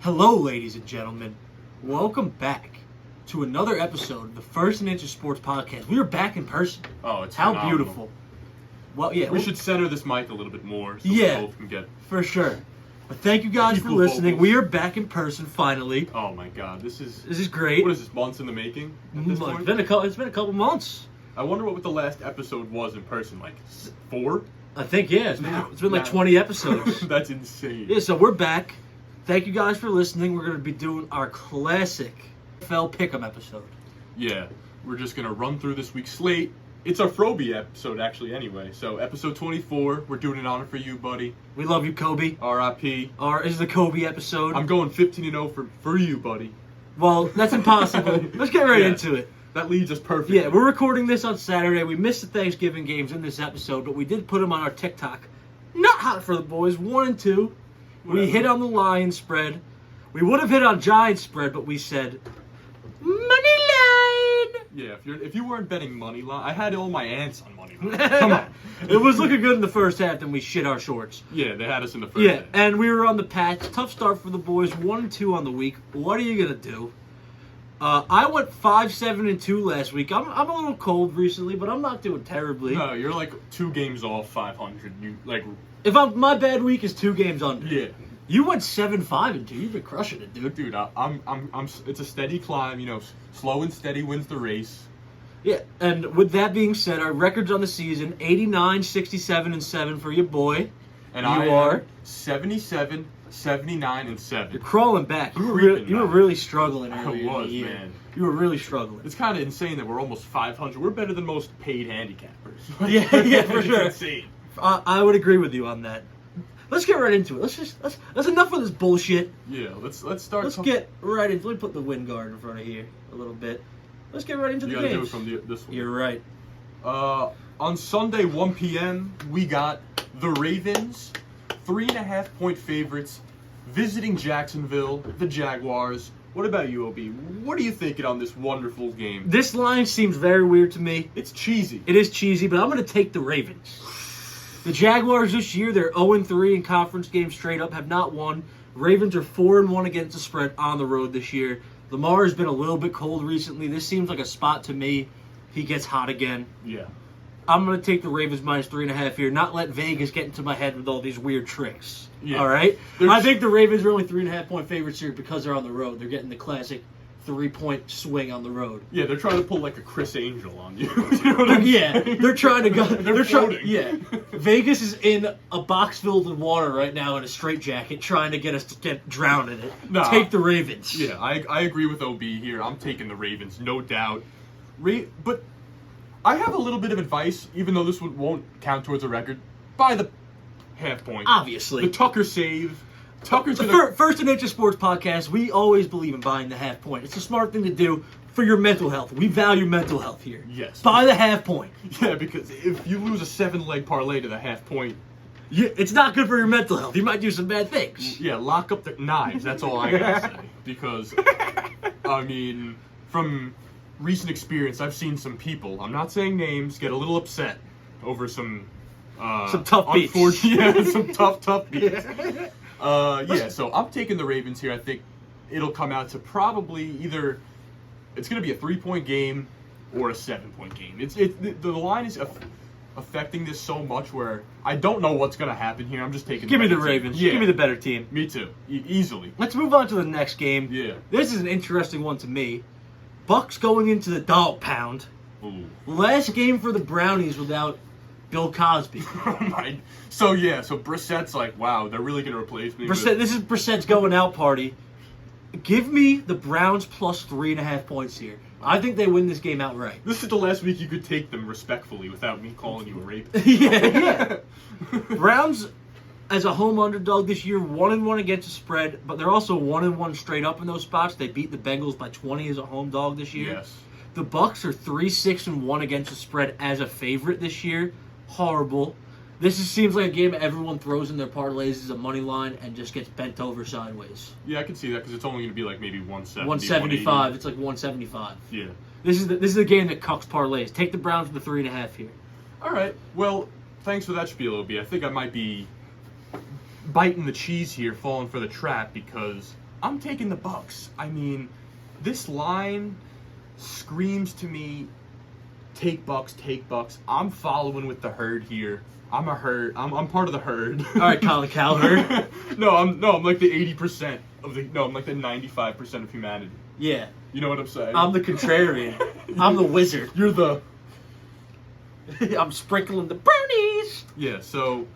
Hello, ladies and gentlemen. Welcome back to another episode of the First and Inches Sports Podcast. We are back in person. Oh, it's How phenomenal. beautiful. Well, yeah. We should center this mic a little bit more so Yeah. we both can get... For sure. But thank you guys for Equal listening. vocals. We are back in person finally. Oh my god, this is great. What is this, months in the making at this point? It's been a couple months. I wonder what the last episode was in person, like 4? I think, yeah. It's been like Nah. 20 episodes. That's insane. Yeah, so we're back. Thank you guys for listening. We're going to be doing our classic NFL Pick'em episode. Yeah, we're just gonna run through this week's slate. It's our Froby episode, actually, anyway. So, episode 24, we're doing an honor for you, buddy. We love you, Kobe. R.I.P. This is the Kobe episode. I'm going 15-0 for you, buddy. Well, that's impossible. Let's get right Yeah. into it. That leads us perfectly. Yeah, we're recording this on Saturday. We missed the Thanksgiving games in this episode, but we did put them on our TikTok. Not hot for the boys, 1 and 2. We Whatever. hit on the Lions spread. We would have hit on Giants spread, but we said money line. Yeah, if you weren't betting money line, I had all my aunts on money line. Come on. It was looking good in the first half, then we shit our shorts. Yeah, they had us in the first Yeah, half. and we were on the patch. Tough start for the boys. 1 and 2 on the week. What are you gonna do? I went 5-7-2 last week. I'm a little cold recently, but I'm not doing terribly. No, you're like 2 games off 500. You like, If my bad week is 2 games under. yeah, You went 7-5-2. You've been crushing it, dude. dude. I'm. It's a steady climb. You know, slow and steady wins the race. Yeah, and with that being said, our records on the season: 89, 67, and 7 for your boy. And You I are? am 77, 79, and You're 7. crawling back. You were Creeping back. really struggling I earlier in was, the year. man. You were really struggling. It's kind of insane that we're almost 500. We're better than most paid handicappers. Yeah, for It's sure. insane. I would agree with you on that. Let's get right into it. Let's enough of this bullshit. Yeah, let's start. Let's get right into. Let me put the wind guard in front of here a little bit. Let's get right into You the gotta do it games. from this one. You're right. On Sunday, 1 p.m., we got the Ravens, 3.5-point favorites, visiting Jacksonville, the Jaguars. What about you, OB? What are you thinking on this wonderful game? This line seems very weird to me. It's cheesy. It is cheesy, but I'm going to take the Ravens. The Jaguars this year, they're 0-3 in conference games straight up, have not won. Ravens are 4-1 against the spread on the road this year. Lamar has been a little bit cold recently. This seems like a spot to me. He gets hot again. Yeah. I'm going to take the Ravens minus 3.5 here, not let Vegas get into my head with all these weird tricks. Yeah. All right? There's- I think the Ravens are only 3.5-point favorites here because they're on the road. They're getting the classic 3-point swing on the road. Yeah, they're trying to pull like a Chris Angel on you. You know what I'm Yeah, saying? they're trying to go. They're trying. floating. Yeah, Vegas is in a box filled with water right now in a straitjacket, trying to get us to get drowned in it. Nah. Take the Ravens. Yeah, I agree with OB here. I'm taking the Ravens, no doubt. But I have a little bit of advice, even though this won't count towards a record. By the half point. Obviously. The Tucker save. Tucker's The gonna... First and Inches Sports Podcast, we always believe in buying the half point. It's a smart thing to do for your mental health. We value mental health here. Yes. Buy the half point. Yeah, because if you lose a 7-leg parlay to the half point, It's not good for your mental health. You might do some bad things. yeah, lock up the knives. That's all I gotta say. Because, I mean, from recent experience, I've seen some people, I'm not saying names, get a little upset over some tough beats. Yeah, some tough beats. Yeah, so I'm taking the Ravens here. I think it'll come out to probably either it's going to be a 3-point game or a 7-point game. The line is affecting this so much where I don't know what's going to happen here. I'm just taking. Give me the better team. Ravens. Yeah, Give me the better team. Me too. Easily. Let's move on to the next game. Yeah. This is an interesting one to me. Bucks going into the dog pound. Ooh. Last game for the Brownies without Bill Cosby. Oh my. So Brissett's like, wow, they're really going to replace me. This is Brissett's going out party. Give me the Browns plus 3.5 points here. I think they win this game outright. This is the last week you could take them respectfully without me calling you a rapist. yeah. Browns, as a home underdog this year, 1-1 against the spread, but they're also 1-1 straight up in those spots. They beat the Bengals by 20 as a home dog this year. Yes. The Bucks are 3-6-1 against the spread as a favorite this year. Horrible. Seems like a game everyone throws in their parlays as a money line and just gets bent over sideways. Yeah, I can see that because it's only going to be like maybe 170. 175. It's like 175. Yeah. This is the game that cucks parlays. Take the Browns with the 3.5 here. All right. Well, thanks for that spiel, OB. I think I might be biting the cheese here, falling for the trap, because I'm taking the Bucks. I mean, this line screams to me, take Bucks, take Bucks. I'm following with the herd here. I'm a herd. I'm part of the herd. All right, Colin Cowherd. I'm like the 80% of the. No, I'm like the 95% of humanity. Yeah. You know what I'm saying? I'm the contrarian. I'm the wizard. You're the. I'm sprinkling the brownies. Yeah. So,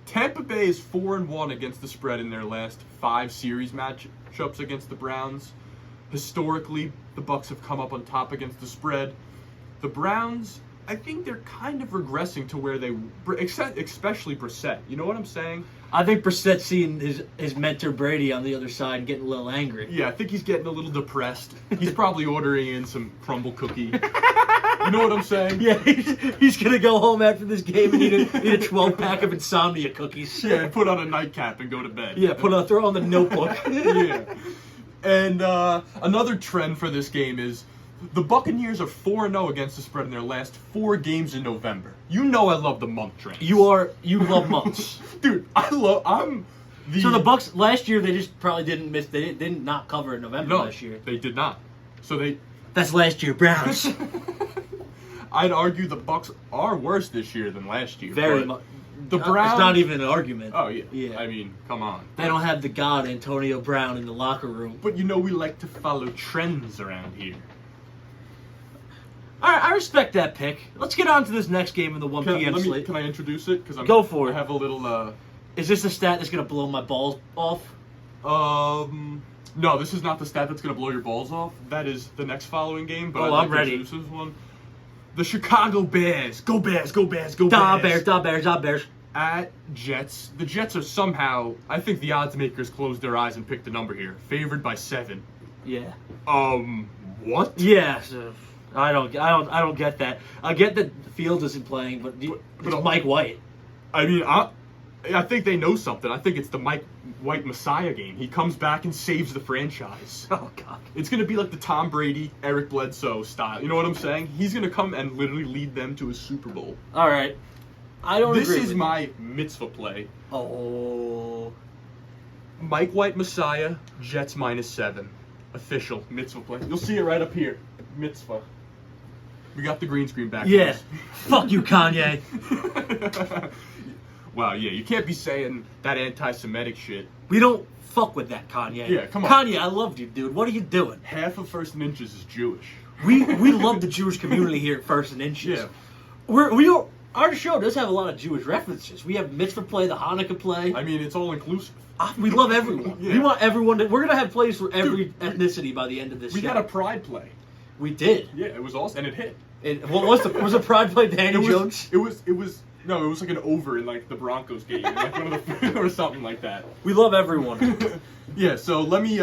Tampa Bay is 4-1 against the spread in their last 5 series matchups against the Browns. Historically, the Bucks have come up on top against the spread. The Browns, I think they're kind of regressing to where they, especially Brissett. You know what I'm saying? I think Brissett's seeing his mentor Brady on the other side and getting a little angry. Yeah, I think he's getting a little depressed. He's probably ordering in some crumble cookie. You know what I'm saying? Yeah, he's gonna go home after this game and eat a 12-pack of insomnia cookies. Yeah, and put on a nightcap and go to bed. Yeah, throw on the notebook. Yeah. And another trend for this game is the Buccaneers are 4-0 against the spread in their last 4 games in November. You know I love the month trend. You love months. Dude, I'm the... So the Bucks last year they just probably didn't miss. They didn't not cover in November last year. They did not. So they... That's last year, Browns. I'd argue the Bucks are worse this year than last year. Very much. The Browns... It's not even an argument. Oh, yeah. Yeah. I mean, come on. They don't have the god Antonio Brown in the locker room. But you know we like to follow trends around here. All right, I respect that pick. Let's get on to this next game in the 1 p.m. slate. Can I introduce it? Go for it. I have a little... Is this the stat that's going to blow my balls off? No, this is not the stat that's going to blow your balls off. That is the next following game. But I'm ready. This one. The Chicago Bears. Go Bears, go Bears, go Da Bears. Bears. At Jets. The Jets are somehow, I think the odds makers closed their eyes and picked a number here. Favored by 7. Yeah. What? Yeah. So I don't get that. I get that Fields isn't playing, but it's Mike White. I mean, I think they know something. I think it's the Mike White Messiah game. He comes back and saves the franchise. Oh, God. It's going to be like the Tom Brady, Eric Bledsoe style. You know what I'm saying? He's going to come and literally lead them to a Super Bowl. All right. I don't agree. This is with my mitzvah play. Oh. Mike White Messiah, Jets -7. Official mitzvah play. You'll see it right up here. Mitzvah. We got the green screen back. Yeah. Fuck you, Kanye. Wow, yeah, you can't be saying that anti-Semitic shit. We don't fuck with that, Kanye. Yeah, come on. Kanye, I loved you, dude. What are you doing? Half of First and Inches is Jewish. We love the Jewish community here at First and Inches. Yeah. Our show does have a lot of Jewish references. We have mitzvah play, the Hanukkah play. I mean, it's all inclusive. We love everyone. Yeah. We want everyone to... We're going to have plays for every ethnicity by the end of this We show. had a pride play. We did. Yeah, it was awesome, and it hit. Was a pride play Danny Jones? It was like an over in like the Broncos game, like one of the, or something like that. We love everyone. Yeah, so let me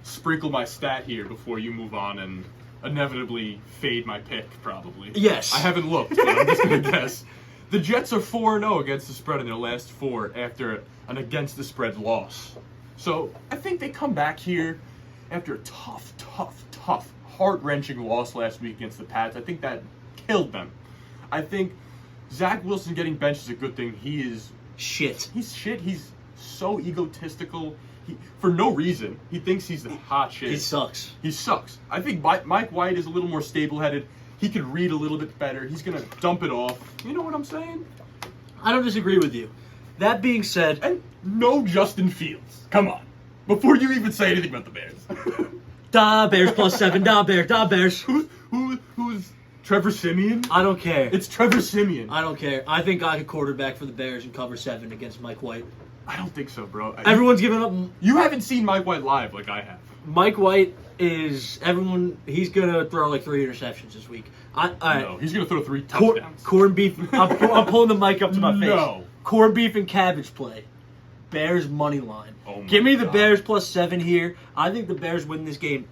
sprinkle my stat here before you move on and inevitably fade my pick, probably. Yes. I haven't looked, but I'm just going to guess. The Jets are 4-0 against the spread in their last 4 after an against the spread loss. So I think they come back here after a tough, heart-wrenching loss last week against the Pats. I think that killed them. I think Zach Wilson getting benched is a good thing. He is shit. He's shit. He's so egotistical. For no reason. He thinks he's the hot shit. He sucks. He sucks. I think Mike White is a little more stable-headed. He could read a little bit better. He's going to dump it off. You know what I'm saying? I don't disagree with you. That being said... And no Justin Fields. Come on. Before you even say anything about the Bears. Da Bears +7. Da Bears. Who's Trevor Siemian? I don't care. It's Trevor Siemian. I don't care. I think I could quarterback for the Bears and cover 7 against Mike White. I don't think so, bro. Everyone's giving up. You haven't seen Mike White live like I have. Mike White is he's gonna throw like 3 interceptions this week. No, he's gonna throw 3 touchdowns. Corned beef. I'm pulling the mic up to my face. No. Corned beef and cabbage play. Bears money line. Oh my Give me the God. Bears +7 here. I think the Bears win this game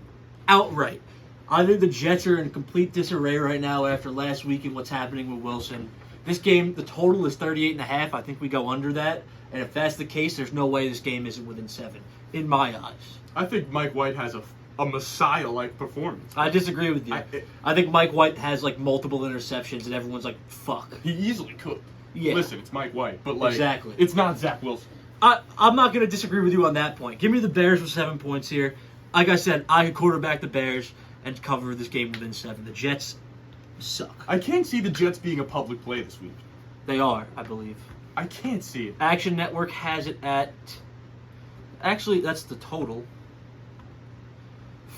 outright. I think the Jets are in complete disarray right now after last week and what's happening with Wilson. This game, the total is 38.5. I think we go under that. And if that's the case, there's no way this game isn't within 7, in my eyes. I think Mike White has a Messiah-like performance. I disagree with you. I think Mike White has like multiple interceptions, and everyone's like, "Fuck." He easily could. Yeah. Listen, it's Mike White, but like, Exactly. it's not Zach Wilson. I'm not going to disagree with you on that point. Give me the Bears with 7 points here. Like I said, I could quarterback the Bears and cover this game within 7. The Jets suck. I can't see the Jets being a public play this week. They are, I believe. I can't see it. Action Network has it at... Actually, that's the total.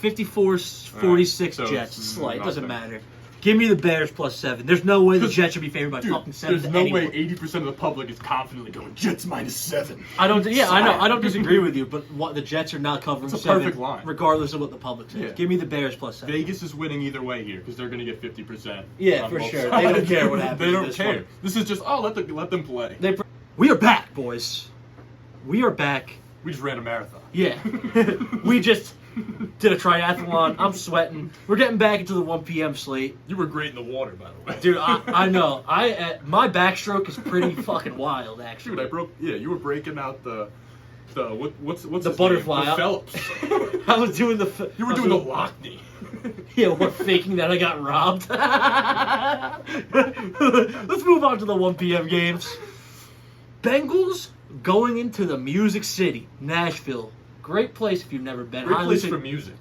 54-46 so Jets. it's Slight. Doesn't nothing. matter. Give me the Bears plus 7. There's no way the Jets should be favored by Dude, fucking 7 there's to no anyone. way 80% of the public is confidently going Jets -7. I don't. Yeah, I know. I don't disagree with you, but what the Jets are not covering It's a 7, perfect line. regardless of what the public says. Yeah. Give me the Bears plus 7. Vegas is winning either way here because they're going to get 50%. Yeah, on for both sure. They sides. don't care what happens They in don't this care. one. This is just let them play. We are back, boys. We are back. We just ran a marathon. Yeah, we just did a triathlon. I'm sweating. We're getting back into the 1 p.m. slate. You were great in the water, by the way. Dude, I know. My backstroke is pretty fucking wild, actually. Dude, you were breaking out the what's The his butterfly. name? The Phelps. I was doing the. You were doing the Lockney. Yeah, what, faking that I got robbed? Let's move on to the 1 p.m. games. Bengals going into the Music City, Nashville. Great place if you've never been. Great place Honestly, for music.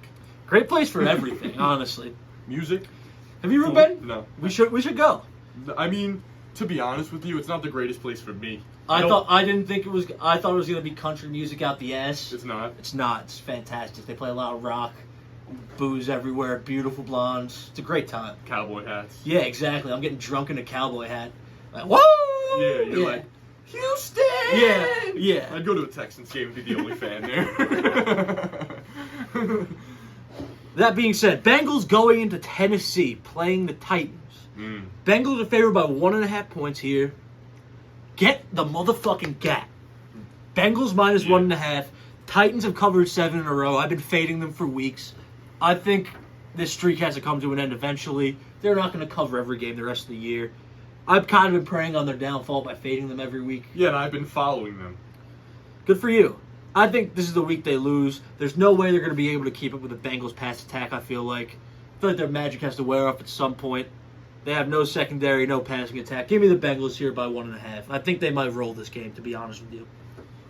Great place for everything, honestly. Music. Have you ever Food? been? No. We should go. I mean, to be honest with you, it's not the greatest place for me. I thought it was gonna be country music out the ass. It's not. It's not. It's fantastic. They play a lot of rock, booze everywhere, beautiful blondes. It's a great time. Cowboy hats. Yeah, exactly. I'm getting drunk in a cowboy hat. Like, whoa! Yeah, you're like, Houston! Yeah. I'd go to a Texans game and be the only fan there. That being said, Bengals going into Tennessee playing the Titans. Bengals are favored by 1.5 points here. Get the motherfucking gap. Bengals minus 1.5. Titans have covered 7 in a row. I've been fading them for weeks. I think this streak has to come to an end eventually. They're not going to cover every game the rest of the year. I've kind of been preying on their downfall by fading them every week. Yeah, and I've been following them. Good for you. I think this is the week they lose. There's no way they're going to be able to keep up with the Bengals' pass attack, I feel like their magic has to wear off at some point. They have no secondary, no passing attack. Give me the Bengals here by 1.5. I think they might roll this game, to be honest with you.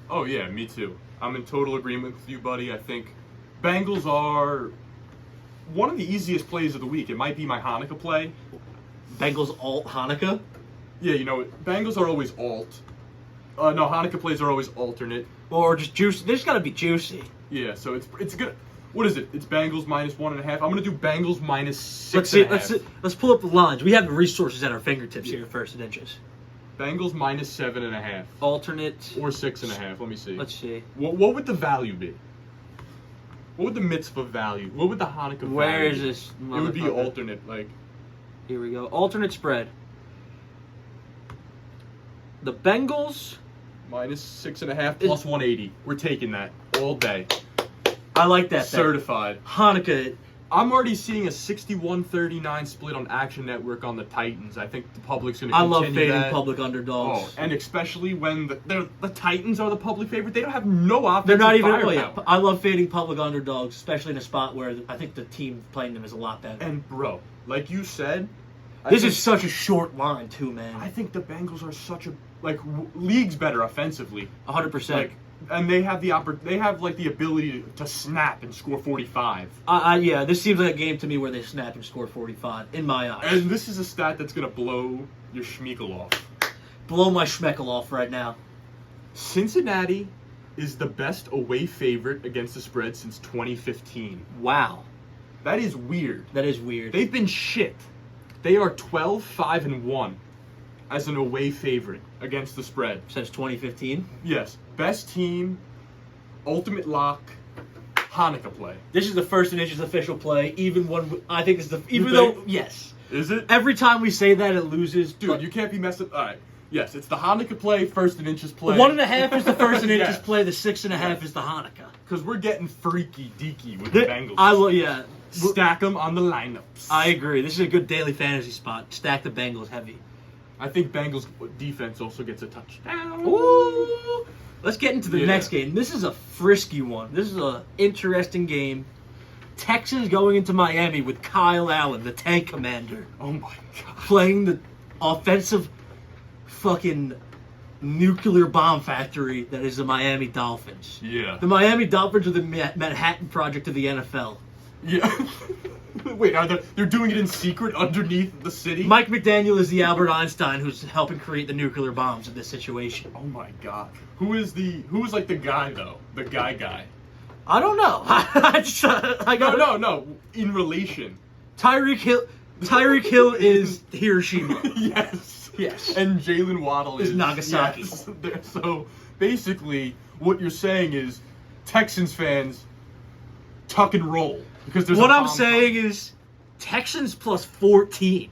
Oh, yeah, me too. I'm in total agreement with you, buddy. I think Bengals are one of the easiest plays of the week. It might be my Hanukkah play. Bengals alt Hanukkah? Yeah, Bengals are always alt. No, Hanukkah plays are always alternate. Or just juicy. They just got to be juicy. Yeah, so it's good. What is it? It's Bengals minus 1.5. I'm gonna do Bengals minus 6. Let's pull up the lines. We have the resources at our fingertips here, first and inches. Bengals minus 7.5. Alternate. Or 6.5. Let me see. Let's see. What would the value be? What would the mitzvah value? What would the Hanukkah value? Where is be? this? It would be alternate, like. Here we go. Alternate spread. The Bengals. Minus 6.5 plus 180. We're taking that all day. I like that. Certified. Hanukkah. I'm already seeing a 61-39 split on Action Network on the Titans. I think the public's going to I continue love fading that. public underdogs. Oh, and especially when the Titans are the public favorite. They don't have no offensive They're not even. firepower. I love fading public underdogs, especially in a spot where I think the team playing them is a lot better. And bro, like you said, This is such a short line too, man. I think the Bengals are such a league's better offensively. 100%. Like, and they have the ability to snap and score 45. Yeah, this seems like a game to me where they snap and score 45 in my eyes. And this is a stat that's gonna blow your schmeckle off. Blow my schmeckle off right now. Cincinnati is the best away favorite against the spread since 2015. Wow, That is weird. that is weird. They've been shit. They are 12-5-1 as an away favorite against the spread. Since 2015. Yes, best team, ultimate lock, Hanukkah play. This is the first and inches official play. Even when I think it's the even You though think? yes, Is it? every time we say that it loses. Dude, but you can't be messing. All right. Yes, it's the Hanukkah play, first and inches play. 1.5 is the first and inches Yes. play. The 6.5 is the Hanukkah. Because we're getting freaky deaky with the Bengals. I will. Yeah, Stack them on the lineups. I agree. This is a good daily fantasy spot. Stack the Bengals heavy. I think Bengals defense also gets a touchdown. Ooh. Let's get into the Yeah. next game. This is a frisky one. This is an interesting game. Texans going into Miami with Kyle Allen, the tank commander, Oh my god. playing the offensive fucking nuclear bomb factory that is the Miami Dolphins. Yeah. The Miami Dolphins are the Manhattan Project of the NFL. Yeah. Wait, they're doing it in secret underneath the city? Mike McDaniel is the Albert Einstein who's helping create the nuclear bombs in this situation. Oh my god. Who's like the guy though? The guy. I don't know. I got No. In relation. Tyreek Hill. Tyreek Hill is Hiroshima. Yes. Yes. And Jalen Waddle Is Nagasaki. Yes. So basically, what you're saying is Texans fans tuck and roll because there's. What a I'm bomb saying is Texans plus 14.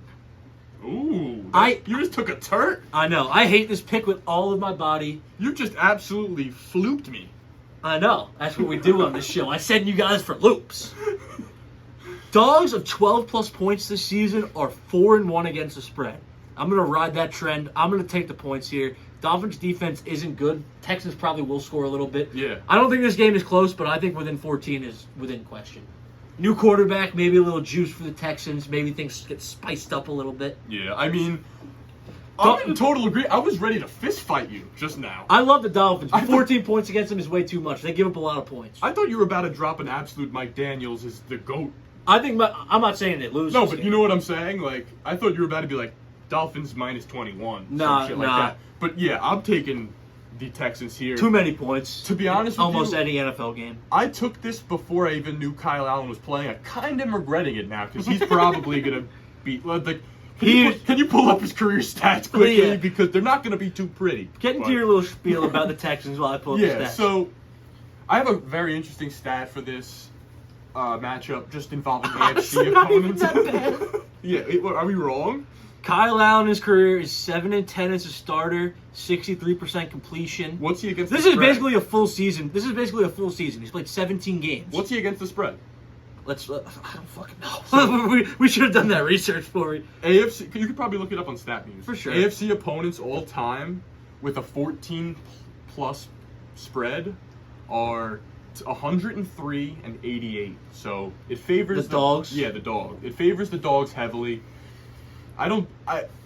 Ooh. I- You just took a turn. I know. I hate this pick with all of my body. You just absolutely fluked me. I know. That's what we do on this show. I send you guys for loops. Dogs of 12 plus points this season are 4-1 against the spread. I'm going to ride that trend. I'm going to take the points here. Dolphins defense isn't good. Texans probably will score a little bit. Yeah. I don't think this game is close, but I think within 14 is within question. New quarterback, maybe a little juice for the Texans. Maybe things get spiced up a little bit. Yeah, I mean, I'm in total agreement. I was ready to fist fight you just now. I love the Dolphins. I 14 points against them is way too much. They give up a lot of points. I thought you were about to drop an absolute Mike Daniels as the GOAT. I think I'm not saying they lose. No, this but game. you know what I'm saying? Like, I thought you were about to be like, Dolphins minus 21. Nah, some shit like nah. that. But yeah, I'm taking the Texans here. Too many points. To be honest with Almost you, any NFL game. I took this before I even knew Kyle Allen was playing. I kind of am regretting it now because he's probably going to beat. Like, can you pull up his career stats quickly? Yeah. Because they're not going to be too pretty. Get into But- your little spiel about the Texans while I pull up Yeah, the stats. so I have a very interesting stat for this matchup just involving Honestly, AFC not even opponents. that bad. Yeah, are we wrong? Kyle Allen, his career is 7-10 as a starter, 63% completion. What's he against This the is spread? basically a full season. He's played 17 games. What's he against the spread? I don't fucking know. we should have done that research for it. AFC, you could probably look it up on Stat News. For sure. AFC opponents all time with a 14 plus spread are 103 and 88. So it favors The dogs? Yeah, the dog. It favors the dogs heavily.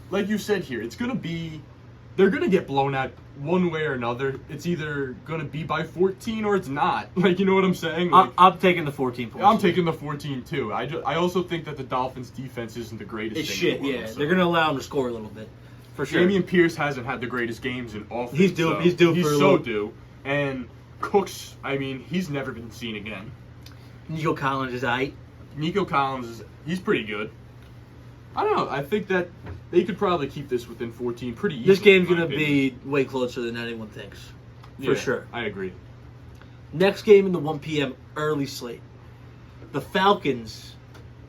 Like you said here, they're gonna get blown out one way or another. It's either gonna be by 14 or it's not. Like, you know what I'm saying? Like, I'm taking the 14 points. I'm taking the 14 too. I also think that the Dolphins defense isn't the greatest It's thing shit, in the world, yeah. so. They're going to allow him to score a little bit. For sure. Damian Pierce hasn't had the greatest games in offense. He's due for a He's so little- due. And Cooks, I mean, he's never been seen again. Nico Collins is aight. Nico Collins he's pretty good. I don't know. I think that they could probably keep this within 14 pretty easily. This game's in my going to opinion. be way closer than anyone thinks. For Yeah, sure. I agree. Next game in the 1 p.m. early slate. The Falcons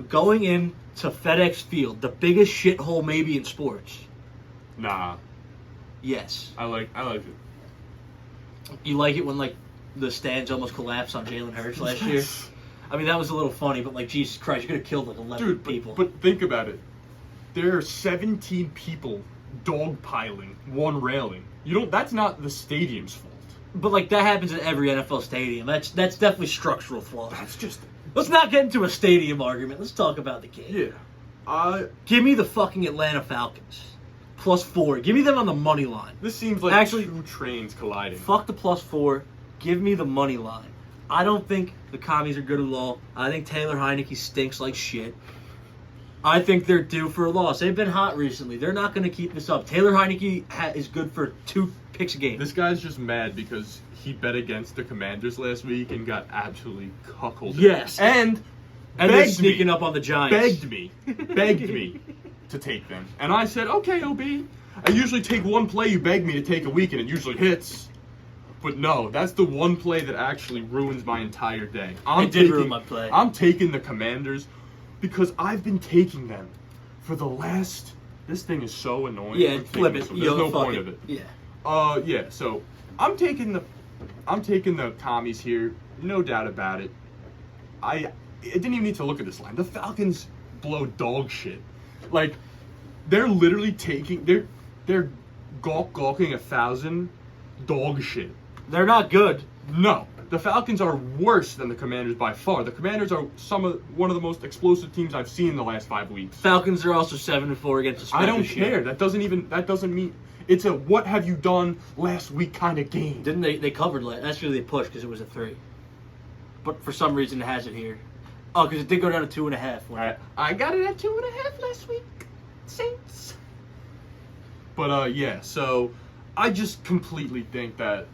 going in to FedEx Field, the biggest shithole maybe in sports. Nah, Yes. I like it. You like it when, like, the stands almost collapsed on Jalen Hurts last year? I mean, that was a little funny, but, like, Jesus Christ, you could have killed, like, 11 Dude, people. but think about it. There are 17 people dogpiling one railing. That's not the stadium's fault. But, like, that happens at every NFL stadium. That's definitely structural flaws. That's just Let's not get into a stadium argument. Let's talk about the game. yeah. Give me the fucking Atlanta Falcons. +4. Give me them on the money line. This seems like Actually, two trains colliding. Fuck the +4. Give me the money line. I don't think the commies are good at all. I think Taylor Heineke stinks like shit. I think they're due for a loss. They've been hot recently. They're not going to keep this up. Taylor Heineke is good for 2 picks a game. This guy's just mad because he bet against the Commanders last week and got absolutely cuckolded. Yes. And and they're begged sneaking me, up on the Giants. begged me to take them. And I said, okay, OB. I usually take one play you beg me to take a week and it usually hits. But no, that's the one play that actually ruins my entire day. It did ruin my play. I'm taking the Commanders because I've been taking them for the last... This thing is so annoying. Yeah, I'm flip taking it. this one. There's no fuck point of it. Yeah. Yeah, so I'm taking the commies here, no doubt about it. I didn't even need to look at this line. The Falcons blow dog shit. Like, they're literally they're gawking 1,000 dog shit. They're not good. No, the Falcons are worse than the Commanders by far. The Commanders are one of the most explosive teams I've seen in the last 5 weeks. Falcons are also 7-4 against the spread I don't this year. care. That doesn't mean It's a what have you done last week kind of game. Didn't they covered last? Actually, they pushed because it was a 3. But for some reason, it has it here. Oh, because it did go down to 2.5. I got it at 2.5 last week. Saints. But yeah, so I just completely think that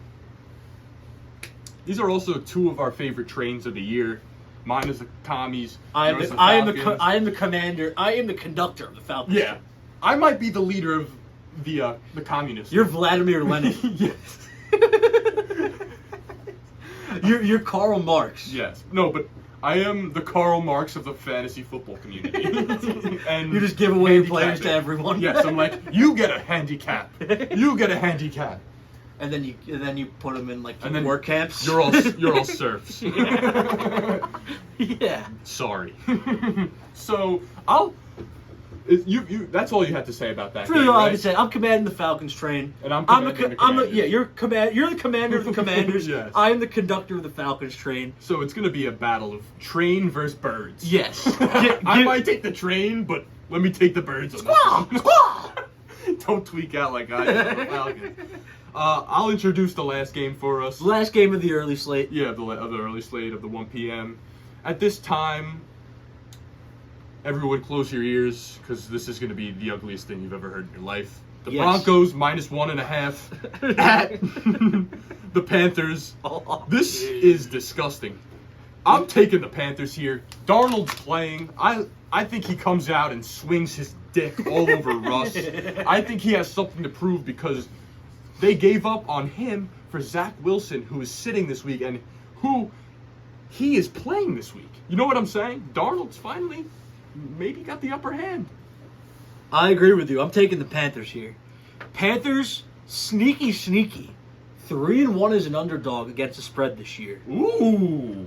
these are also 2 of our favorite trains of the year. Mine is the commies. I am yours the commander. I am the conductor of the Falcons. Yeah, I might be the leader of the communists. You're Vladimir Lenin. Yes. You're Karl Marx. Yes. No, but I am the Karl Marx of the fantasy football community. And you just give away your handicap players it. to everyone. Yes, I'm like, you get a handicap. You get a handicap. And then you put them in like And then work camps. You're all serfs. Yeah. Sorry. So you that's all you had to say about that. That's really game, all I right? have to say. I'm commanding the Falcons train. And I'm commanding the Commanders. You're the commander of the Commanders. Yes. I am the conductor of the Falcons train. So it's gonna be a battle of train versus birds. Yes. I might take the train, but let me take the birds on Squaw! this one. Squaw! Don't tweak out like I did on the Falcons. I'll introduce the last game for us. Last game of the early slate. Yeah, of the early slate of the 1 p.m. At this time, everyone close your ears, because this is going to be the ugliest thing you've ever heard in your life. The Yes. Broncos -1.5 at the Panthers. Oh, This dude. is disgusting. I'm taking the Panthers here. Darnold's playing. I think he comes out and swings his dick all over Russ. I think he has something to prove because they gave up on him for Zach Wilson, who is sitting this week and who he is playing this week. You know what I'm saying? Darnold's finally maybe got the upper hand. I agree with you. I'm taking the Panthers here. Panthers, sneaky. 3-1 as an underdog against the spread this year. Ooh.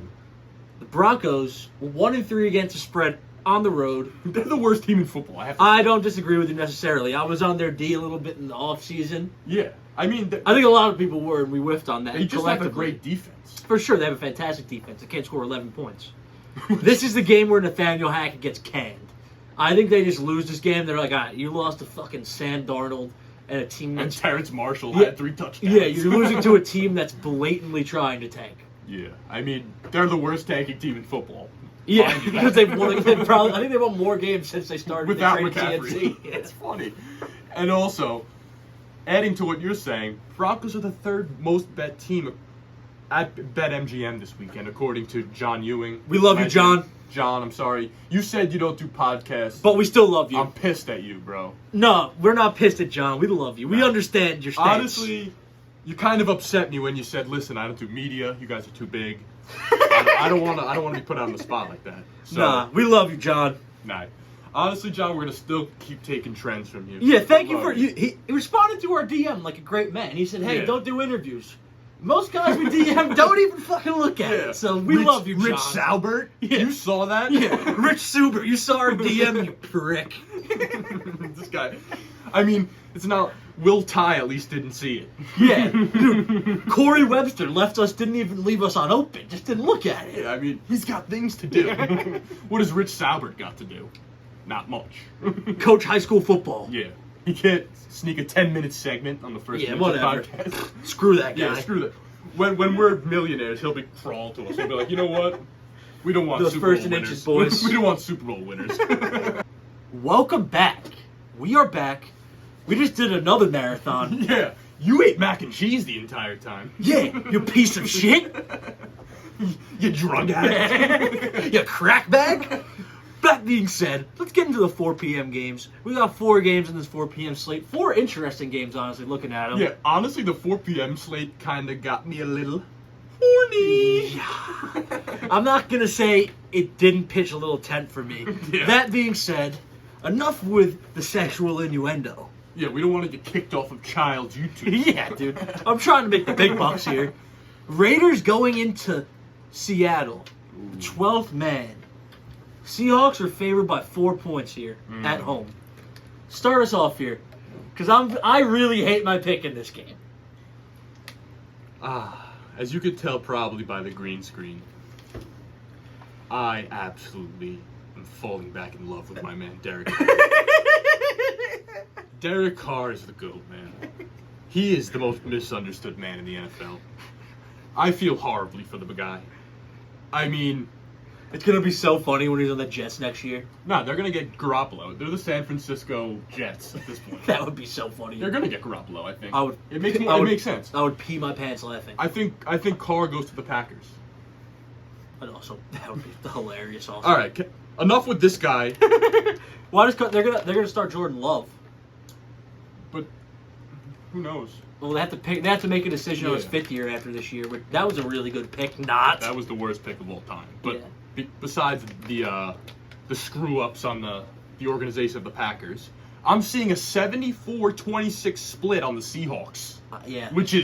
The Broncos, 1-3 against the spread on the road. They're the worst team in football. I don't disagree with you necessarily. I was on their D a little bit in the offseason. Yeah. I mean, I think a lot of people were, and we whiffed on that. they just have a collectively. great defense. For sure, they have a fantastic defense. They can't score 11 points. This is the game where Nathaniel Hackett gets canned. I think they just lose this game. They're like, all right, you lost to fucking Sam Darnold and a team And that's... Terrence Marshall Yeah. had 3 touchdowns. Yeah, you're losing to a team that's blatantly trying to tank. Yeah. I mean, they're the worst tanking team in football. Yeah, Mind you, because they've won. I think they won more games since they started. Without the trade McCaffrey. TNT. It's funny. And also, adding to what you're saying, Broncos are the 3rd most bet team at BetMGM this weekend, according to John Ewing. We love you, John. John, I'm sorry. You said you don't do podcasts. But we still love you. I'm pissed at you, bro. No, we're not pissed at John. We love you. We No. understand your stance. Honestly, you kind of upset me when you said, "Listen, I don't do media. You guys are too big. I don't want to be put out on the spot like that." So, Nah, we love you, John. Nah. Honestly, John, we're gonna still keep taking trends from you. Yeah, thank you Love for you. He responded to our DM like a great man. He said, "Hey, Yeah. don't do interviews." Most guys we DM don't even fucking look at Yeah. it. So we love you, John. Rich Salbert. Yeah. You saw that? Yeah, Rich Suber, you saw our DM, you prick. This guy. I mean, it's not. Will Ty at least didn't see it. Yeah, dude. Corey Webster didn't even leave us on open. Just didn't look at it. Yeah, I mean, he's got things to do. What has Rich Salbert got to do? Not much. Coach high school football. Yeah. He can't sneak a 10-minute segment on the first Yeah, minute of the whatever. podcast. Screw that guy. Yeah, screw that. When we're millionaires, he'll be crawl to us. He'll be like, you know what? We don't want Those Super first Bowl and winners. inches, boys. We don't want Super Bowl winners. Welcome back. We are back. We just did another marathon. Yeah, you ate mac and cheese the entire time. Yeah, you piece of shit. You drug addict. You crack bag. That being said, let's get into the 4 p.m. games. We got 4 games in this 4 p.m. slate. 4 interesting games, honestly, looking at them. Yeah, honestly, the 4 p.m. slate kind of got me a little horny. I'm not going to say it didn't pitch a little tent for me. Yeah. That being said, enough with the sexual innuendo. Yeah, we don't want to get kicked off of Child's YouTube. Yeah, dude. I'm trying to make the big bucks here. Raiders going into Seattle. 12th man. Seahawks are favored by 4 points here at home. Start us off here, because I really hate my pick in this game. As you could tell probably by the green screen, I absolutely am falling back in love with my man Derek Carr. Derek Carr is the GOAT, man. He is the most misunderstood man in the NFL. I feel horribly for the guy. I mean, It's gonna be so funny when he's on the Jets next year. no, they're gonna get Garoppolo. They're the San Francisco Jets at this point. That would be so funny. They're gonna get Garoppolo, I think. I would. It makes I would- makes sense. I would pee my pants laughing. I think Carr goes to the Packers. But also, that would be hilarious. Also, All right, enough with this guy. Why does they're gonna start Jordan Love? But who knows? Well, they have to pick. They have to make a decision on his Yeah. 5th year after this year. But that was a really good pick. Not. That was the worst pick of all time. But Yeah. besides the screw ups on the organization of the Packers, I'm seeing a 74-26 split on the Seahawks, Yeah. which is